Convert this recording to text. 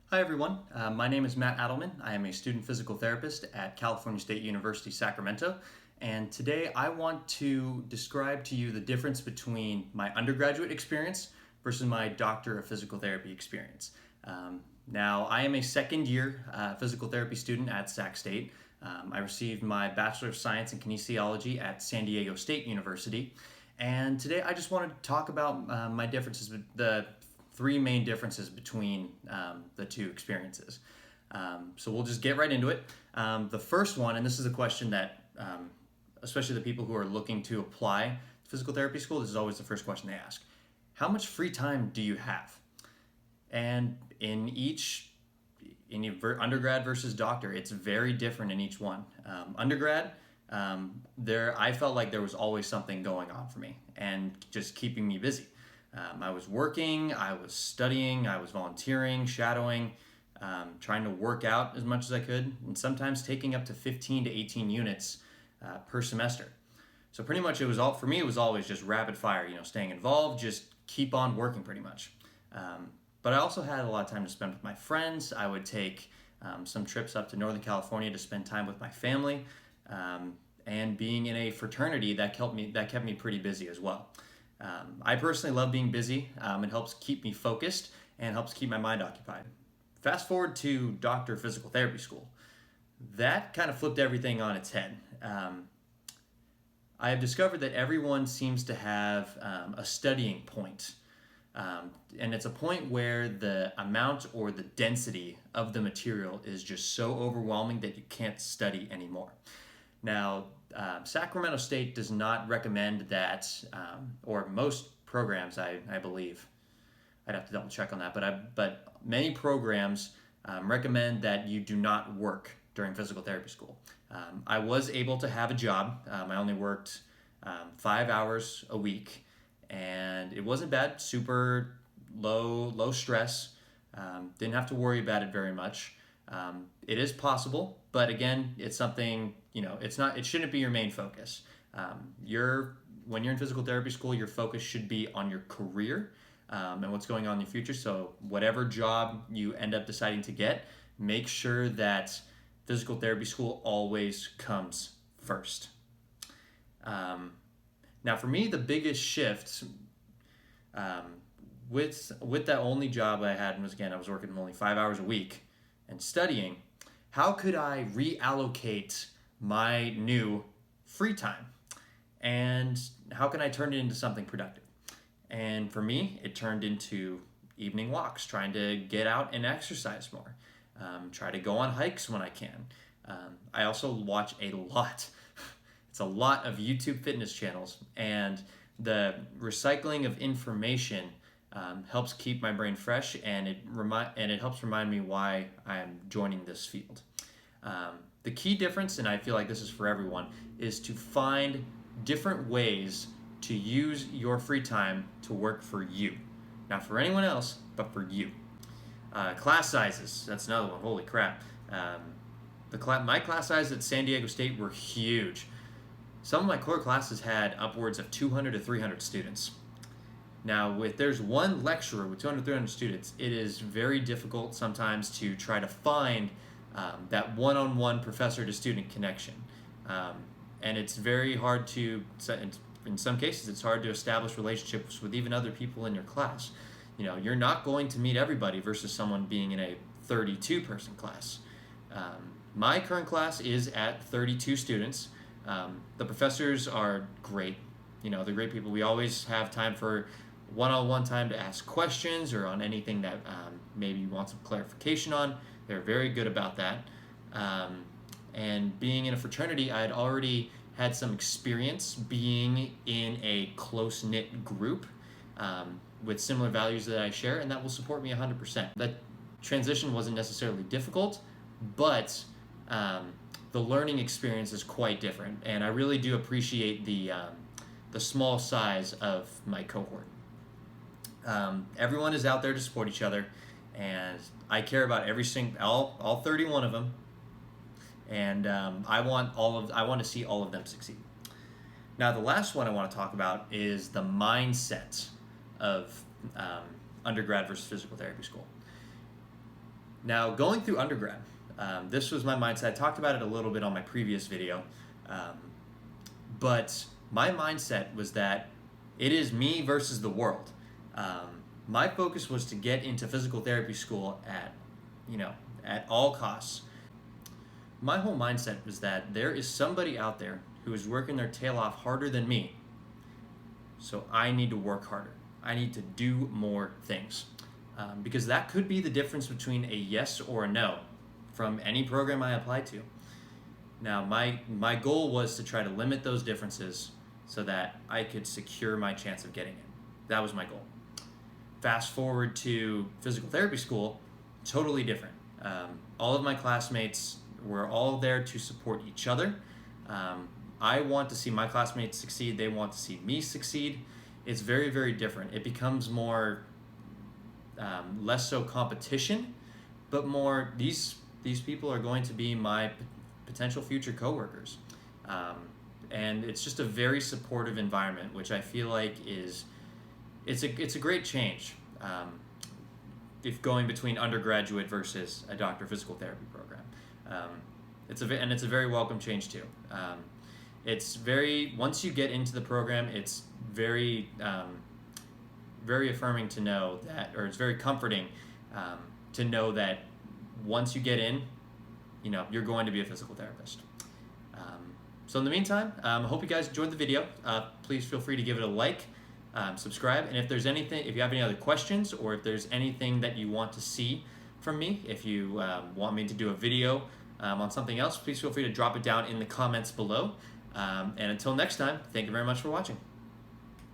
Hi everyone, my name is Matt Adelman. I am a student physical therapist at California State University, Sacramento. And today I want to describe to you the difference between my undergraduate experience versus my Doctor of Physical Therapy experience. Now, I am a second year physical therapy student at Sac State. I received my Bachelor of Science in Kinesiology at San Diego State University. And today I just wanted to talk about my differences, the three main differences between the two experiences. So we'll just get right into it. The first one, and this is a question that, especially the people who are looking to apply to physical therapy school, this is always the first question they ask. How much free time do you have? And in undergrad versus doctor, it's very different in each one. Undergrad, I felt like there was always something going on for me and just keeping me busy. I was working, I was studying, I was volunteering, shadowing, trying to work out as much as I could, and sometimes taking up to 15 to 18 units per semester. So pretty much it was always just rapid fire, staying involved, just keep on working pretty much. But I also had a lot of time to spend with my friends. I would take some trips up to Northern California to spend time with my family, and being in a fraternity that kept me pretty busy as well. I personally love being busy. It helps keep me focused and helps keep my mind occupied. Fast forward to Doctor of Physical Therapy school. That kind of flipped everything on its head. I have discovered that everyone seems to have a studying point. And it's a point where the amount or the density of the material is just so overwhelming that you can't study anymore. Now, Sacramento State does not recommend that, or most programs, I believe. I'd have to double check on that, but many programs recommend that you do not work during physical therapy school. I was able to have a job. I only worked 5 hours a week, and it wasn't bad. Super low stress. Didn't have to worry about it very much. It is possible, but again, it's something, it shouldn't be your main focus. When you're in physical therapy school, your focus should be on your career and what's going on in the future. So whatever job you end up deciding to get, make sure that physical therapy school always comes first. Now for me, the biggest shift with that only job I had was, again, I was working only 5 hours a week and studying. How could I reallocate my new free time? And how can I turn it into something productive? And for me, it turned into evening walks, trying to get out and exercise more. Try to go on hikes when I can. I also watch a lot. It's a lot of YouTube fitness channels, and the recycling of information helps keep my brain fresh, and it helps remind me why I am joining this field. The key difference, and I feel like this is for everyone, is to find different ways to use your free time to work for you. Not for anyone else, but for you. Class sizes, that's another one. Holy crap. My class sizes at San Diego State were huge. Some of my core classes had upwards of 200 to 300 students. Now, if there's one lecturer with 200 to 300 students, it is very difficult sometimes to try to find that one-on-one professor-to-student connection. And it's very hard to, in some cases, it's hard to establish relationships with even other people in your class. You're not going to meet everybody versus someone being in a 32-person class. My current class is at 32 students. The professors are great. They're great people. We always have time for one-on-one time to ask questions or on anything that maybe you want some clarification on. They're very good about that. And being in a fraternity, I had already had some experience being in a close-knit group with similar values that I share, and that will support me 100%. That transition wasn't necessarily difficult, but the learning experience is quite different, and I really do appreciate the small size of my cohort. Everyone is out there to support each other, and I care about all 31 of them, and I want to see all of them succeed. Now, the last one I want to talk about is the mindset of undergrad versus physical therapy school. Now, going through undergrad, this was my mindset. I talked about it a little bit on my previous video, but my mindset was that it is me versus the world. My focus was to get into physical therapy school at all costs. My whole mindset was that there is somebody out there who is working their tail off harder than me, so I need to work harder. I need to do more things, because that could be the difference between a yes or a no from any program I apply to. Now, my goal was to try to limit those differences so that I could secure my chance of getting in. That was my goal. Fast forward to physical therapy school, totally different. All of my classmates were all there to support each other. I want to see my classmates succeed. They want to see me succeed. It's very, very different. It becomes more, less so competition, but more these people are going to be my potential future coworkers. And it's just a very supportive environment, which I feel like it's a great change. If going between undergraduate versus a doctor of physical therapy program, it's a very welcome change too. Once you get into the program, it's very affirming to know that, or it's very comforting to know that once you get in, you're going to be a physical therapist. So in the meantime, I hope you guys enjoyed the video. Please feel free to give it a like, subscribe, and if you have any other questions, or if there's anything that you want to see from me, if you want me to do a video on something else, please feel free to drop it down in the comments below. And until next time, thank you very much for watching.